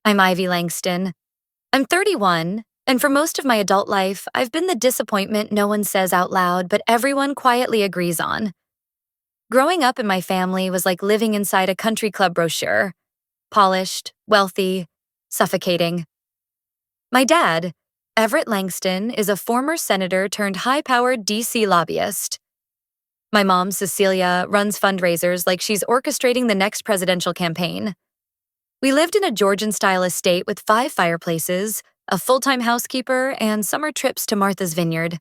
I'm Ivy Langston. I'm 31, and for most of my adult life, I've been the disappointment no one says out loud, but everyone quietly agrees on. Growing up in my family was like living inside a country club brochure: polished, wealthy, suffocating. My dad, Everett Langston, is a former senator turned high-powered DC lobbyist. My mom, Cecilia, runs fundraisers like she's orchestrating the next presidential campaign. We lived in a Georgian-style estate with 5 fireplaces, a full-time housekeeper, and summer trips to Martha's Vineyard.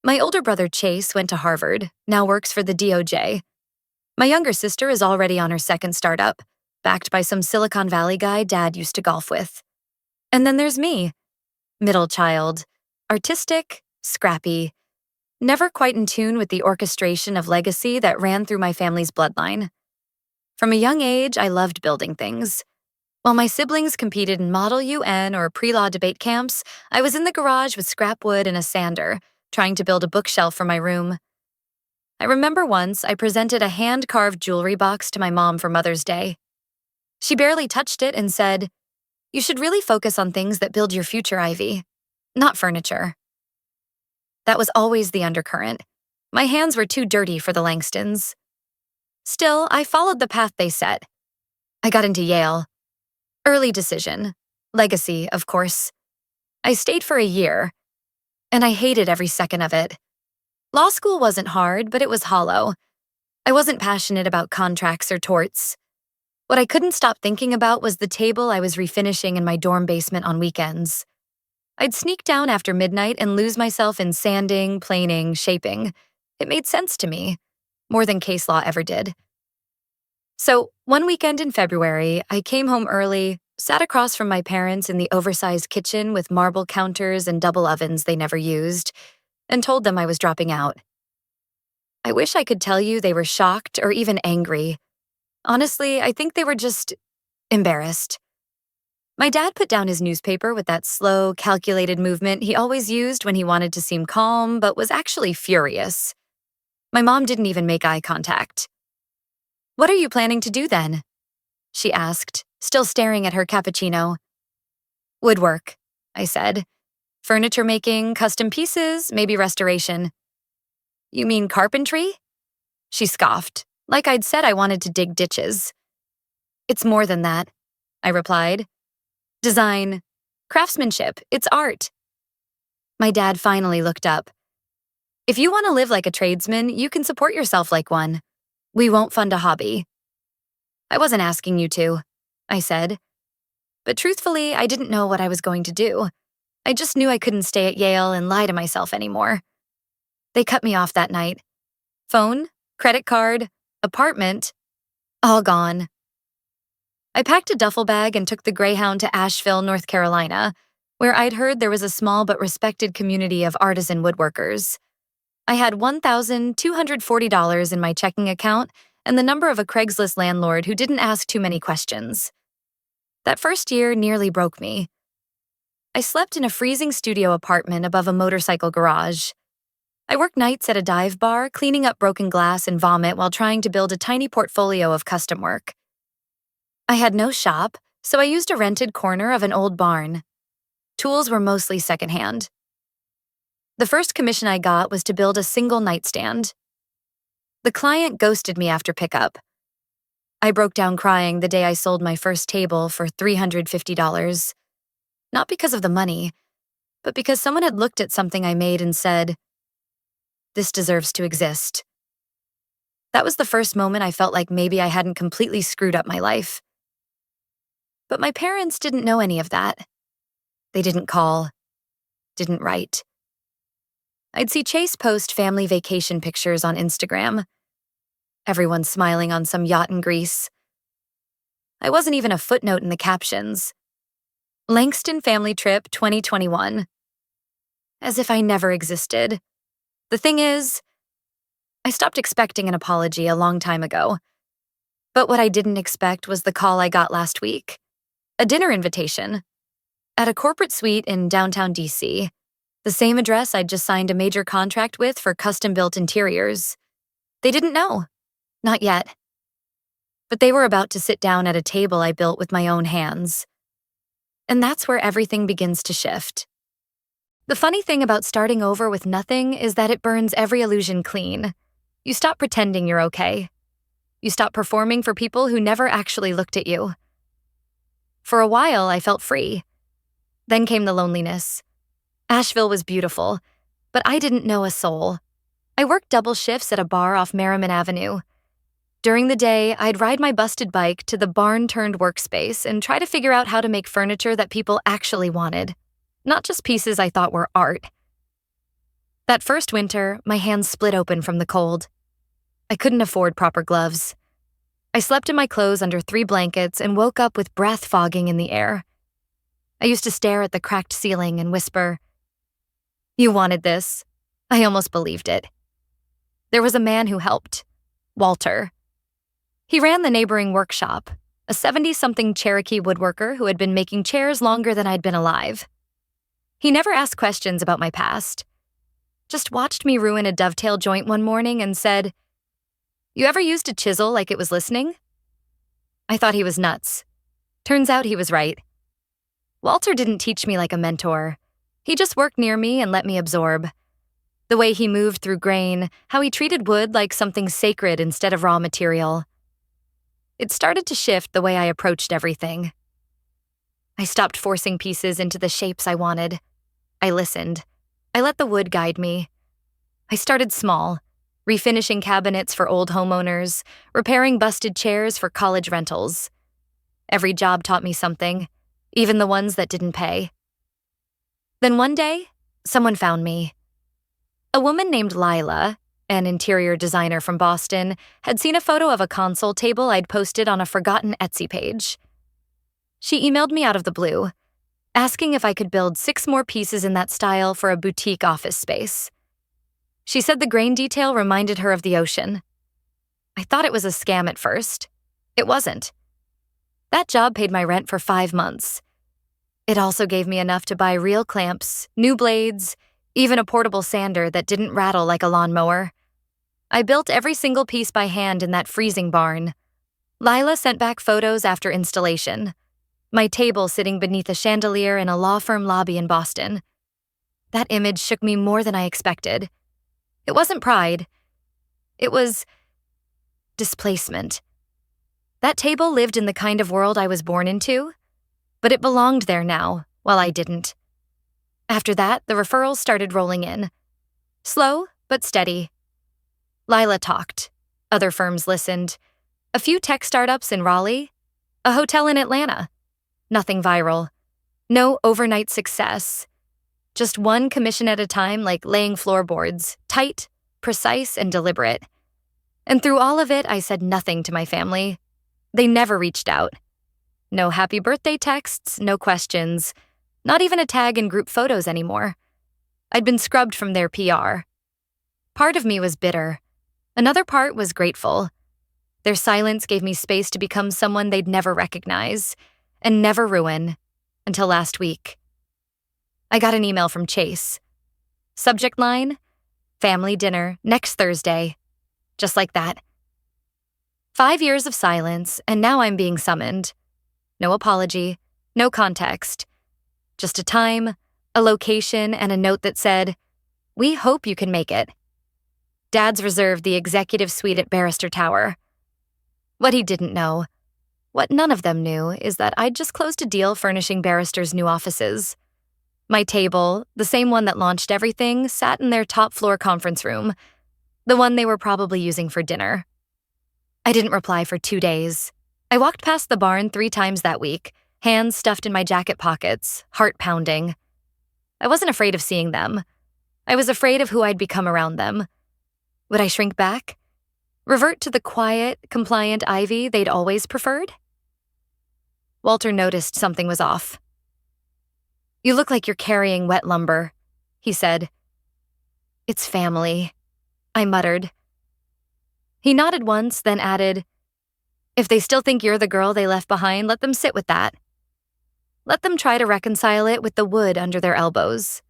My older brother Chase went to Harvard, now works for the DOJ. My younger sister is already on her second startup, backed by some Silicon Valley guy Dad used to golf with. And then there's me, middle child, artistic, scrappy, never quite in tune with the orchestration of legacy that ran through my family's bloodline. From a young age, I loved building things. While my siblings competed in Model UN or pre-law debate camps, I was in the garage with scrap wood and a sander, trying to build a bookshelf for my room. I remember once I presented a hand-carved jewelry box to my mom for Mother's Day. She barely touched it and said, "You should really focus on things that build your future, Ivy, not furniture." That was always the undercurrent. My hands were too dirty for the Langstons. Still, I followed the path they set. I got into Yale. Early decision. Legacy, of course. I stayed for a year, and I hated every second of it. Law school wasn't hard, but it was hollow. I wasn't passionate about contracts or torts. What I couldn't stop thinking about was the table I was refinishing in my dorm basement on weekends. I'd sneak down after midnight and lose myself in sanding, planing, shaping. It made sense to me, more than case law ever did. So, one weekend in February, I came home early, sat across from my parents in the oversized kitchen with marble counters and double ovens they never used, and told them I was dropping out. I wish I could tell you they were shocked or even angry. Honestly, I think they were just embarrassed. My dad put down his newspaper with that slow, calculated movement he always used when he wanted to seem calm, but was actually furious. My mom didn't even make eye contact. "What are you planning to do then?" she asked, still staring at her cappuccino. "Woodwork," I said. "Furniture making, custom pieces, maybe restoration." "You mean carpentry?" She scoffed, like I'd said I wanted to dig ditches. "It's more than that," I replied. "Design, craftsmanship, it's art." My dad finally looked up. "If you want to live like a tradesman, you can support yourself like one. We won't fund a hobby." "I wasn't asking you to," I said. But truthfully, I didn't know what I was going to do. I just knew I couldn't stay at Yale and lie to myself anymore. They cut me off that night. Phone, credit card, apartment, all gone. I packed a duffel bag and took the Greyhound to Asheville, North Carolina, where I'd heard there was a small but respected community of artisan woodworkers. I had $1,240 in my checking account and the number of a Craigslist landlord who didn't ask too many questions. That first year nearly broke me. I slept in a freezing studio apartment above a motorcycle garage. I worked nights at a dive bar, cleaning up broken glass and vomit while trying to build a tiny portfolio of custom work. I had no shop, so I used a rented corner of an old barn. Tools were mostly secondhand. The first commission I got was to build a single nightstand. The client ghosted me after pickup. I broke down crying the day I sold my first table for $350. Not because of the money, but because someone had looked at something I made and said, "This deserves to exist." That was the first moment I felt like maybe I hadn't completely screwed up my life. But my parents didn't know any of that. They didn't call, didn't write. I'd see Chase post family vacation pictures on Instagram. Everyone smiling on some yacht in Greece. I wasn't even a footnote in the captions. Langston Family Trip 2021. As if I never existed. The thing is, I stopped expecting an apology a long time ago. But what I didn't expect was the call I got last week. A dinner invitation. At a corporate suite in downtown DC. The same address I'd just signed a major contract with for custom-built interiors. They didn't know. Not yet. But they were about to sit down at a table I built with my own hands. And that's where everything begins to shift. The funny thing about starting over with nothing is that it burns every illusion clean. You stop pretending you're okay. You stop performing for people who never actually looked at you. For a while, I felt free. Then came the loneliness. Asheville was beautiful, but I didn't know a soul. I worked double shifts at a bar off Merriman Avenue. During the day, I'd ride my busted bike to the barn-turned workspace and try to figure out how to make furniture that people actually wanted, not just pieces I thought were art. That first winter, my hands split open from the cold. I couldn't afford proper gloves. I slept in my clothes under 3 blankets and woke up with breath fogging in the air. I used to stare at the cracked ceiling and whisper, "You wanted this." I almost believed it. There was a man who helped, Walter. He ran the neighboring workshop, a 70-something Cherokee woodworker who had been making chairs longer than I'd been alive. He never asked questions about my past, just watched me ruin a dovetail joint one morning and said, "You ever used a chisel like it was listening?" I thought he was nuts. Turns out he was right. Walter didn't teach me like a mentor. He just worked near me and let me absorb. The way he moved through grain, how he treated wood like something sacred instead of raw material. It started to shift the way I approached everything. I stopped forcing pieces into the shapes I wanted. I listened. I let the wood guide me. I started small, refinishing cabinets for old homeowners, repairing busted chairs for college rentals. Every job taught me something, even the ones that didn't pay. Then one day, someone found me. A woman named Lila, an interior designer from Boston, had seen a photo of a console table I'd posted on a forgotten Etsy page. She emailed me out of the blue, asking if I could build 6 more pieces in that style for a boutique office space. She said the grain detail reminded her of the ocean. I thought it was a scam at first. It wasn't. That job paid my rent for 5 months. It also gave me enough to buy real clamps, new blades, even a portable sander that didn't rattle like a lawnmower. I built every single piece by hand in that freezing barn. Lila sent back photos after installation. My table sitting beneath a chandelier in a law firm lobby in Boston. That image shook me more than I expected. It wasn't pride. It was displacement. That table lived in the kind of world I was born into, but it belonged there now, while I didn't. After that, the referrals started rolling in. Slow, but steady. Lila talked. Other firms listened. A few tech startups in Raleigh. A hotel in Atlanta. Nothing viral. No overnight success. Just one commission at a time, like laying floorboards. Tight, precise, and deliberate. And through all of it, I said nothing to my family. They never reached out. No happy birthday texts, no questions. Not even a tag in group photos anymore. I'd been scrubbed from their PR. Part of me was bitter. Another part was grateful. Their silence gave me space to become someone they'd never recognize and never ruin until last week. I got an email from Chase. Subject line, family dinner next Thursday. Just like that. 5 years of silence, and now I'm being summoned. No apology, no context. Just a time, a location, and a note that said, "We hope you can make it." Dad's reserved the executive suite at Barrister Tower. What he didn't know, what none of them knew, is that I'd just closed a deal furnishing Barrister's new offices. My table, the same one that launched everything, sat in their top-floor conference room, the one they were probably using for dinner. I didn't reply for 2 days. I walked past the barn 3 times that week, hands stuffed in my jacket pockets, heart pounding. I wasn't afraid of seeing them. I was afraid of who I'd become around them. Would I shrink back? Revert to the quiet, compliant Ivy they'd always preferred? Walter noticed something was off. "You look like you're carrying wet lumber," he said. "It's family," I muttered. He nodded once, then added, "If they still think you're the girl they left behind, let them sit with that. Let them try to reconcile it with the wood under their elbows."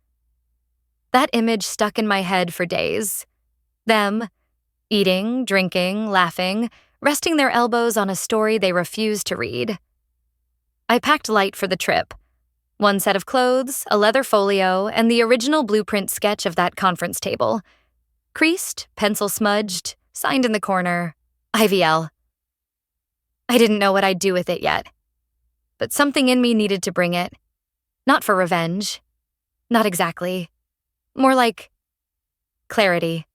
That image stuck in my head for days. Them, eating, drinking, laughing, resting their elbows on a story they refused to read. I packed light for the trip. One set of clothes, a leather folio, and the original blueprint sketch of that conference table. Creased, pencil smudged, signed in the corner, IVL. I didn't know what I'd do with it yet, but something in me needed to bring it. Not for revenge. Not exactly. More like clarity.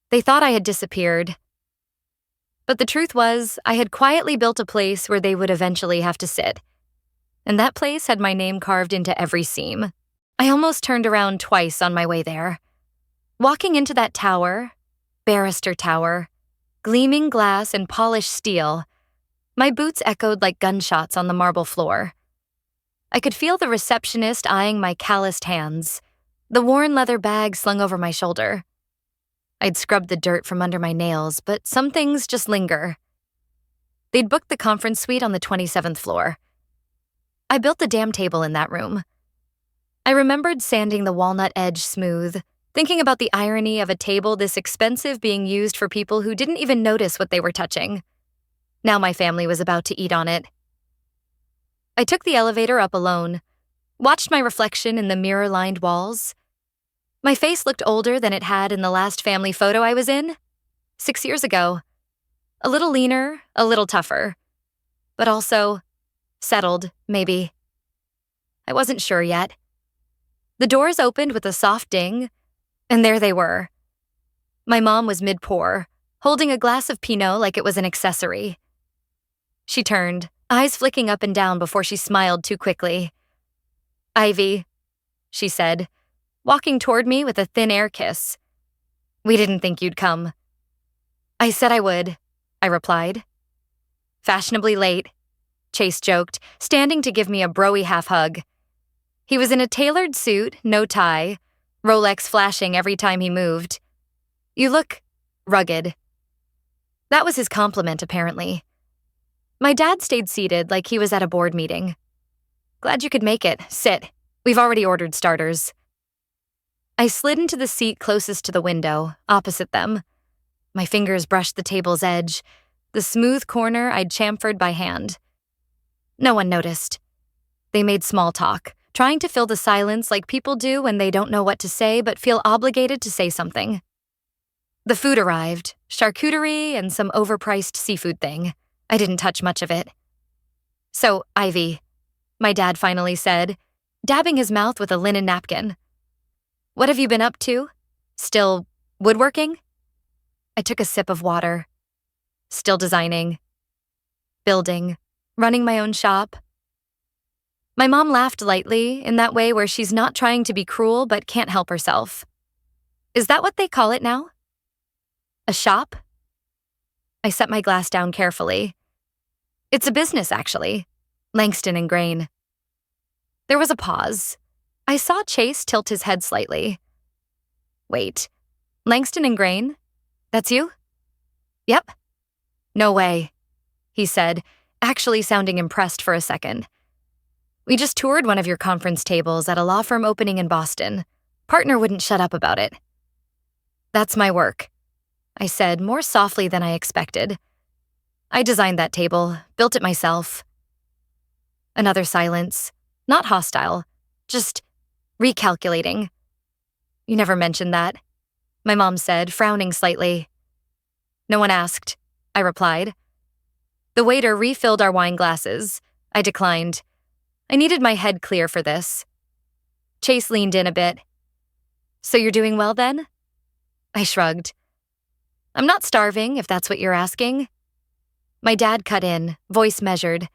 They thought I had disappeared. But the truth was, I had quietly built a place where they would eventually have to sit. And that place had my name carved into every seam. I almost turned around twice on my way there. Walking into that tower, barrister tower, gleaming glass and polished steel, my boots echoed like gunshots on the marble floor. I could feel the receptionist eyeing my calloused hands, the worn leather bag slung over my shoulder. I'd scrubbed the dirt from under my nails, but some things just linger. They'd booked the conference suite on the 27th floor. I built the damn table in that room. I remembered sanding the walnut edge smooth, thinking about the irony of a table this expensive being used for people who didn't even notice what they were touching. Now my family was about to eat on it. I took the elevator up alone, watched my reflection in the mirror-lined walls. My face looked older than it had in the last family photo I was in, 6 years ago. A little leaner, a little tougher. But also settled, maybe. I wasn't sure yet. The doors opened with a soft ding, and there they were. My mom was mid-pour, holding a glass of Pinot like it was an accessory. She turned, eyes flicking up and down before she smiled too quickly. "Ivy," she said, walking toward me with a thin air kiss. "We didn't think you'd come." "I said I would," I replied. "Fashionably late," Chase joked, standing to give me a broy half-hug. He was in a tailored suit, no tie, Rolex flashing every time he moved. "You look rugged." That was his compliment, apparently. My dad stayed seated like he was at a board meeting. "Glad you could make it. Sit. We've already ordered starters." I slid into the seat closest to the window, opposite them. My fingers brushed the table's edge, the smooth corner I'd chamfered by hand. No one noticed. They made small talk, trying to fill the silence like people do when they don't know what to say but feel obligated to say something. The food arrived, charcuterie and some overpriced seafood thing. I didn't touch much of it. "So, Ivy," my dad finally said, dabbing his mouth with a linen napkin. "What have you been up to? Still woodworking?" I took a sip of water. Still designing. Building. Running my own shop. My mom laughed lightly, in that way where she's not trying to be cruel but can't help herself. "Is that what they call it now? A shop?" I set my glass down carefully. "It's a business, actually. Langston and Grain." There was a pause. I saw Chase tilt his head slightly. "Wait, Langston and Grain? That's you?" "Yep." "No way," he said, actually sounding impressed for a second. "We just toured one of your conference tables at a law firm opening in Boston. Partner wouldn't shut up about it." "That's my work," I said more softly than I expected. "I designed that table, built it myself." Another silence, not hostile, just recalculating. "You never mentioned that," my mom said, frowning slightly. "No one asked," I replied. The waiter refilled our wine glasses. I declined. I needed my head clear for this. Chase leaned in a bit. "So you're doing well then?" I shrugged. "I'm not starving, if that's what you're asking." My dad cut in, voice measured.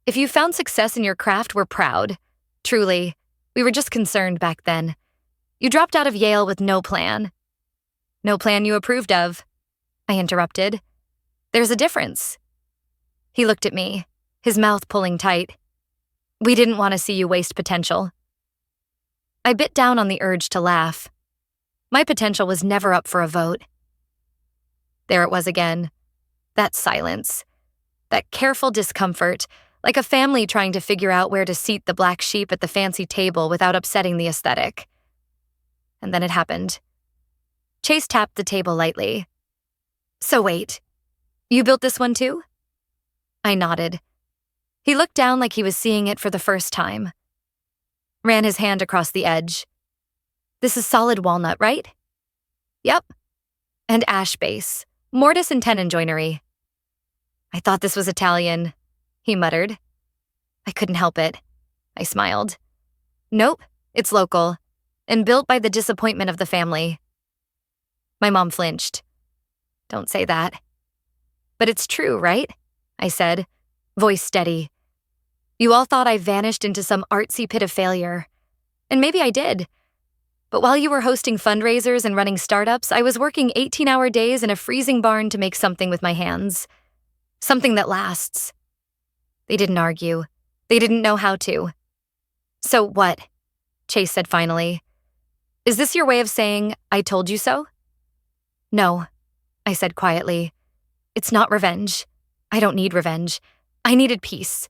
"If you found success in your craft, we're proud. Truly, we were just concerned back then. You dropped out of Yale with no plan." "No plan you approved of," I interrupted. "There's a difference." He looked at me, his mouth pulling tight. "We didn't want to see you waste potential." I bit down on the urge to laugh. My potential was never up for a vote. There it was again. That silence. That careful discomfort, like a family trying to figure out where to seat the black sheep at the fancy table without upsetting the aesthetic. And then it happened. Chase tapped the table lightly. "So wait, you built this one too?" I nodded. He looked down like he was seeing it for the first time. ran his hand across the edge. This is solid walnut, right? Yep. And ash base, mortise and tenon joinery. I thought this was Italian, he muttered. I couldn't help it. I smiled. Nope, it's local, and built by the disappointment of the family. My mom flinched. Don't say that. But it's true, right? I said, voice steady. You all thought I vanished into some artsy pit of failure. And maybe I did. But while you were hosting fundraisers and running startups, I was working 18-hour days in a freezing barn to make something with my hands. Something that lasts. They didn't argue. They didn't know how to. So what? Chase said finally. Is this your way of saying, I told you so? No, I said quietly. It's not revenge. I don't need revenge. I needed peace.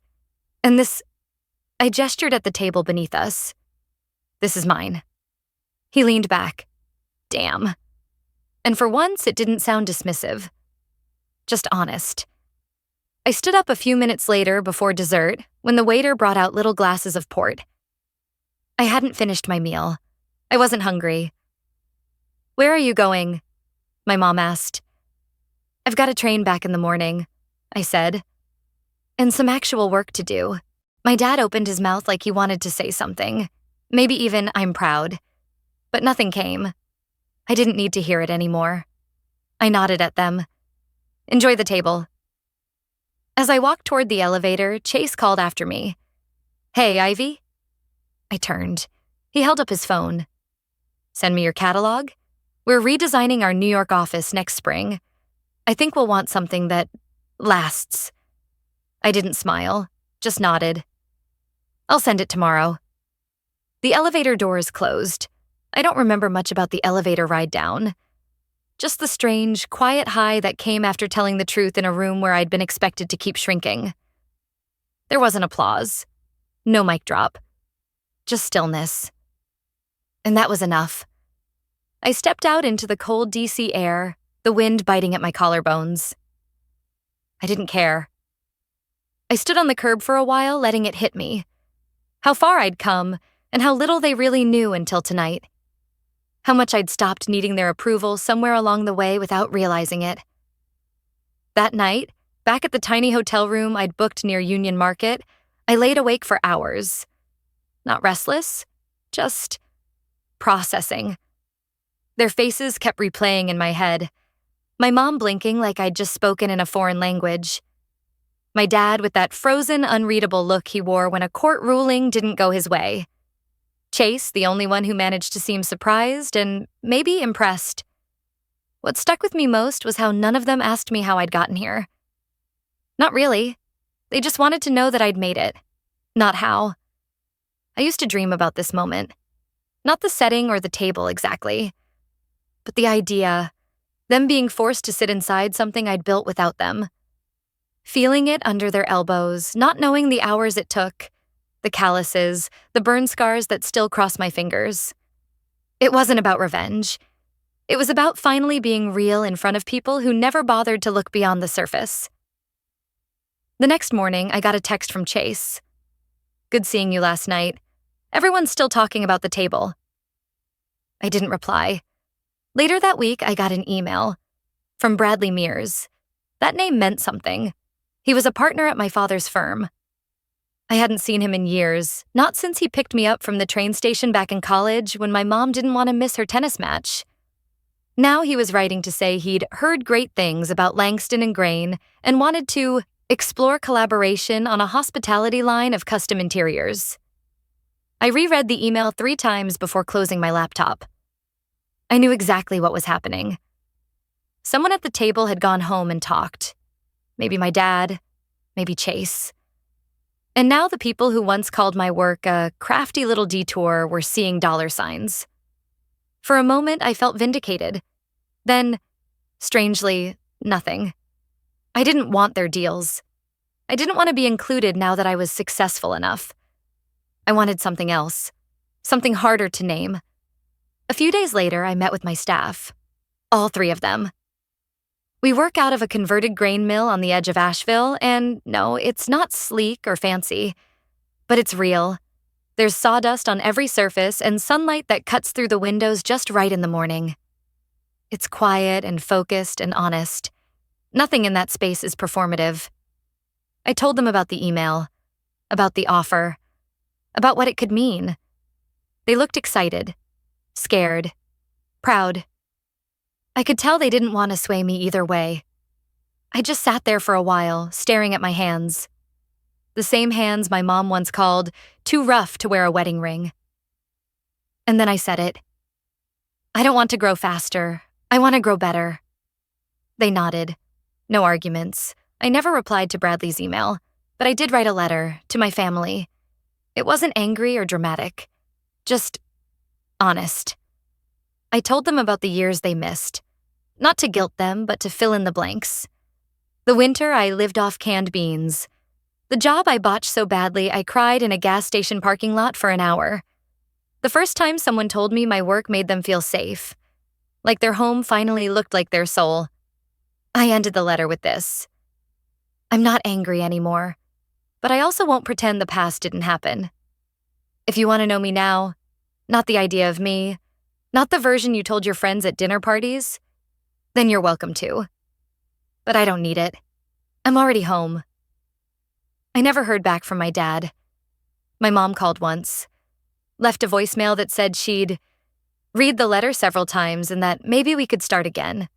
And this... I gestured at the table beneath us. This is mine. He leaned back. Damn. And for once, it didn't sound dismissive. Just honest. I stood up a few minutes later before dessert when the waiter brought out little glasses of port. I hadn't finished my meal. I wasn't hungry. Where are you going? My mom asked. I've got a train back in the morning, I said. And some actual work to do. My dad opened his mouth like he wanted to say something. Maybe even, I'm proud. But nothing came. I didn't need to hear it anymore. I nodded at them. Enjoy the table. As I walked toward the elevator, Chase called after me. Hey, Ivy? I turned. He held up his phone. Send me your catalog? We're redesigning our New York office next spring. I think we'll want something that lasts. I didn't smile, just nodded. I'll send it tomorrow. The elevator doors closed. I don't remember much about the elevator ride down. Just the strange, quiet high that came after telling the truth in a room where I'd been expected to keep shrinking. There wasn't applause. No mic drop. Just stillness. And that was enough. I stepped out into the cold DC air, the wind biting at my collarbones. I didn't care. I stood on the curb for a while, letting it hit me. How far I'd come, and how little they really knew until tonight. How much I'd stopped needing their approval somewhere along the way without realizing it. That night, back at the tiny hotel room I'd booked near Union Market, I laid awake for hours. Not restless, just processing. Their faces kept replaying in my head. My mom blinking like I'd just spoken in a foreign language. My dad with that frozen, unreadable look he wore when a court ruling didn't go his way. Chase, the only one who managed to seem surprised and maybe impressed. What stuck with me most was how none of them asked me how I'd gotten here. Not really. They just wanted to know that I'd made it. Not how. I used to dream about this moment. Not the setting or the table exactly. But the idea, them being forced to sit inside something I'd built without them. Feeling it under their elbows, not knowing the hours it took, the calluses, the burn scars that still cross my fingers. It wasn't about revenge. It was about finally being real in front of people who never bothered to look beyond the surface. The next morning, I got a text from Chase. Good seeing you last night. Everyone's still talking about the table. I didn't reply. Later that week, I got an email from Bradley Mears. That name meant something. He was a partner at my father's firm. I hadn't seen him in years, not since he picked me up from the train station back in college when my mom didn't want to miss her tennis match. Now he was writing to say he'd heard great things about Langston and Grain and wanted to explore collaboration on a hospitality line of custom interiors. I reread the email 3 times before closing my laptop. I knew exactly what was happening. Someone at the table had gone home and talked. Maybe my dad, maybe Chase. And now the people who once called my work a crafty little detour were seeing dollar signs. For a moment, I felt vindicated. Then, strangely, nothing. I didn't want their deals. I didn't want to be included now that I was successful enough. I wanted something else, something harder to name. A few days later, I met with my staff. All 3 of them. We work out of a converted grain mill on the edge of Asheville, and no, it's not sleek or fancy, but it's real. There's sawdust on every surface and sunlight that cuts through the windows just right in the morning. It's quiet and focused and honest. Nothing in that space is performative. I told them about the email, about the offer, about what it could mean. They looked excited, scared, proud. I could tell they didn't want to sway me either way. I just sat there for a while, staring at my hands. The same hands my mom once called too rough to wear a wedding ring. And then I said it. I don't want to grow faster. I want to grow better. They nodded. No arguments. I never replied to Bradley's email, but I did write a letter to my family. It wasn't angry or dramatic, just honest. I told them about the years they missed, not to guilt them, but to fill in the blanks. The winter I lived off canned beans. The job I botched so badly I cried in a gas station parking lot for an hour. The first time someone told me my work made them feel safe, like their home finally looked like their soul. I ended the letter with this. I'm not angry anymore, but I also won't pretend the past didn't happen. If you want to know me now, not the idea of me, not the version you told your friends at dinner parties, then you're welcome to. But I don't need it. I'm already home. I never heard back from my dad. My mom called once, left a voicemail that said she'd read the letter several times and that maybe we could start again.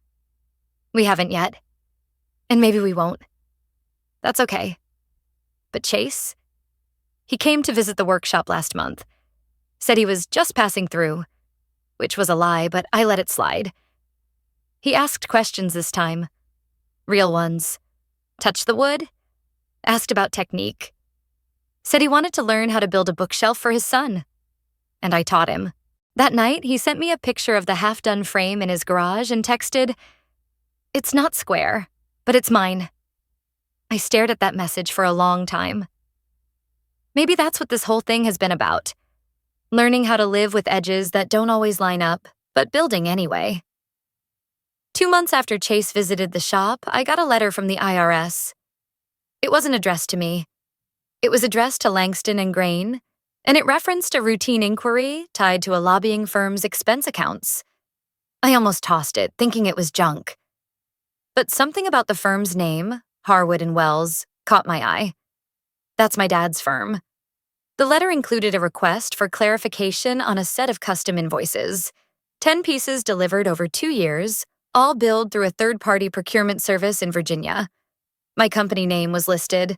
We haven't yet, and maybe we won't. That's okay. But Chase? He came to visit the workshop last month, said he was just passing through, which was a lie, but I let it slide. He asked questions this time, real ones. Touched the wood, asked about technique. Said he wanted to learn how to build a bookshelf for his son. And I taught him. That night, he sent me a picture of the half-done frame in his garage and texted, "It's not square, but it's mine." I stared at that message for a long time. Maybe that's what this whole thing has been about. Learning how to live with edges that don't always line up, but building anyway. 2 months after Chase visited the shop, I got a letter from the IRS. It wasn't addressed to me. It was addressed to Langston and Grain, and it referenced a routine inquiry tied to a lobbying firm's expense accounts. I almost tossed it, thinking it was junk. But something about the firm's name, Harwood and Wells, caught my eye. That's my dad's firm. The letter included a request for clarification on a set of custom invoices, 10 pieces delivered over 2 years, all billed through a third-party procurement service in Virginia. My company name was listed.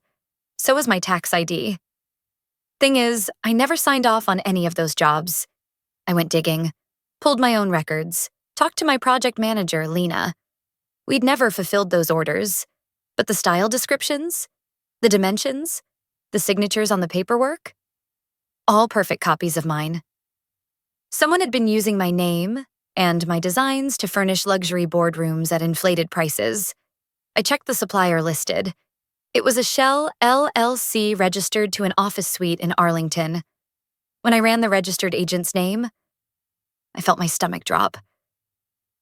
So was my tax ID. Thing is, I never signed off on any of those jobs. I went digging, pulled my own records, talked to my project manager, Lena. We'd never fulfilled those orders, but the style descriptions, the dimensions, the signatures on the paperwork, all perfect copies of mine. Someone had been using my name and my designs to furnish luxury boardrooms at inflated prices. I checked the supplier listed. It was a Shell LLC registered to an office suite in Arlington. When I ran the registered agent's name, I felt my stomach drop.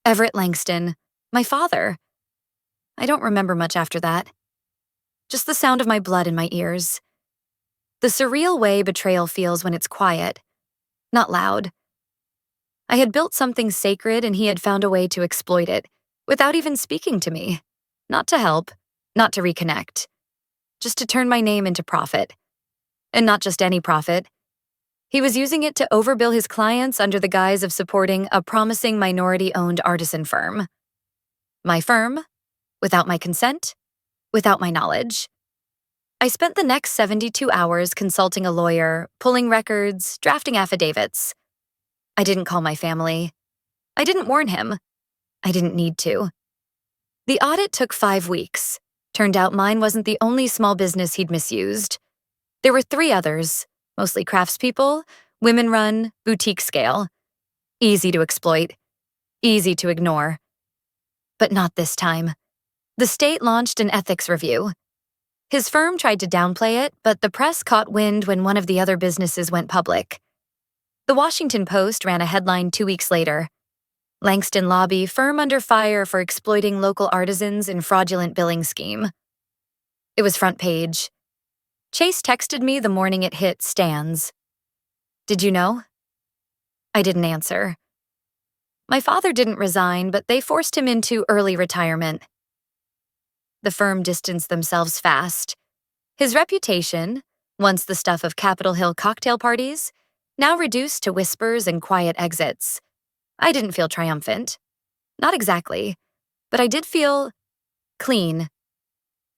Everett Langston, my father. I don't remember much after that. Just the sound of my blood in my ears. The surreal way betrayal feels when it's quiet, not loud. I had built something sacred and he had found a way to exploit it, without even speaking to me. Not to help, not to reconnect. Just to turn my name into profit. And not just any profit. He was using it to overbill his clients under the guise of supporting a promising minority-owned artisan firm. My firm, without my consent, without my knowledge. I spent the next 72 hours consulting a lawyer, pulling records, drafting affidavits. I didn't call my family. I didn't warn him. I didn't need to. The audit took 5 weeks. Turned out mine wasn't the only small business he'd misused. There were 3 others, mostly craftspeople, women-run, boutique scale. Easy to exploit. Easy to ignore. But not this time. The state launched an ethics review. His firm tried to downplay it, but the press caught wind when one of the other businesses went public. The Washington Post ran a headline 2 weeks later. Langston Lobby, firm under fire for exploiting local artisans in fraudulent billing scheme. It was front page. Chase texted me the morning it hit stands. Did you know? I didn't answer. My father didn't resign, but they forced him into early retirement. The firm distanced themselves fast. His reputation, once the stuff of Capitol Hill cocktail parties, now reduced to whispers and quiet exits. I didn't feel triumphant. Not exactly, but I did feel clean.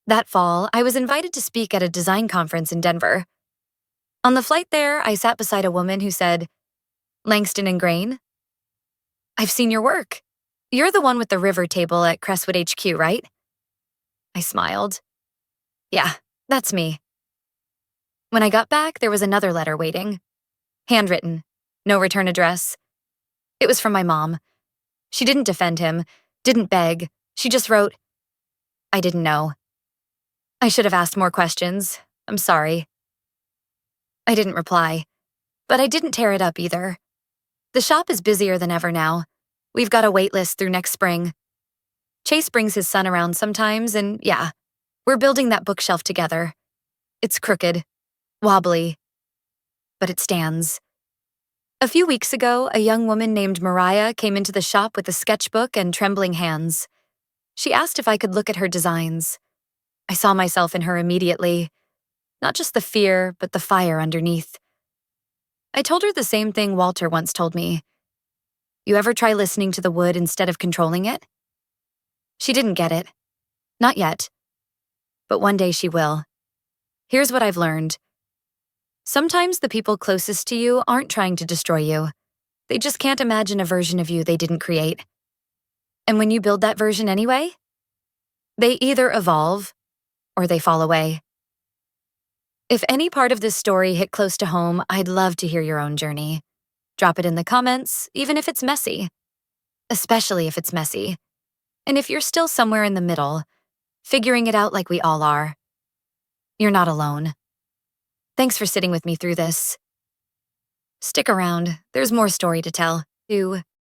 That fall, I was invited to speak at a design conference in Denver. On the flight there, I sat beside a woman who said, "Langston and Grain? I've seen your work. You're the one with the river table at Crestwood HQ, right?" I smiled. "Yeah, that's me." When I got back, there was another letter waiting. Handwritten. No return address. It was from my mom. She didn't defend him, didn't beg. She just wrote, "I didn't know. I should have asked more questions. I'm sorry." I didn't reply, but I didn't tear it up either. The shop is busier than ever now. We've got a wait list through next spring. Chase brings his son around sometimes, and yeah, we're building that bookshelf together. It's crooked, wobbly, but it stands. A few weeks ago, a young woman named Mariah came into the shop with a sketchbook and trembling hands. She asked if I could look at her designs. I saw myself in her immediately. Not just the fear, but the fire underneath. I told her the same thing Walter once told me. You ever try listening to the wood instead of controlling it? She didn't get it. Not yet. But one day she will. Here's what I've learned. Sometimes the people closest to you aren't trying to destroy you. They just can't imagine a version of you they didn't create. And when you build that version anyway, they either evolve or they fall away. If any part of this story hit close to home, I'd love to hear your own journey. Drop it in the comments, even if it's messy. Especially if it's messy. And if you're still somewhere in the middle, figuring it out like we all are, you're not alone. Thanks for sitting with me through this. Stick around, there's more story to tell.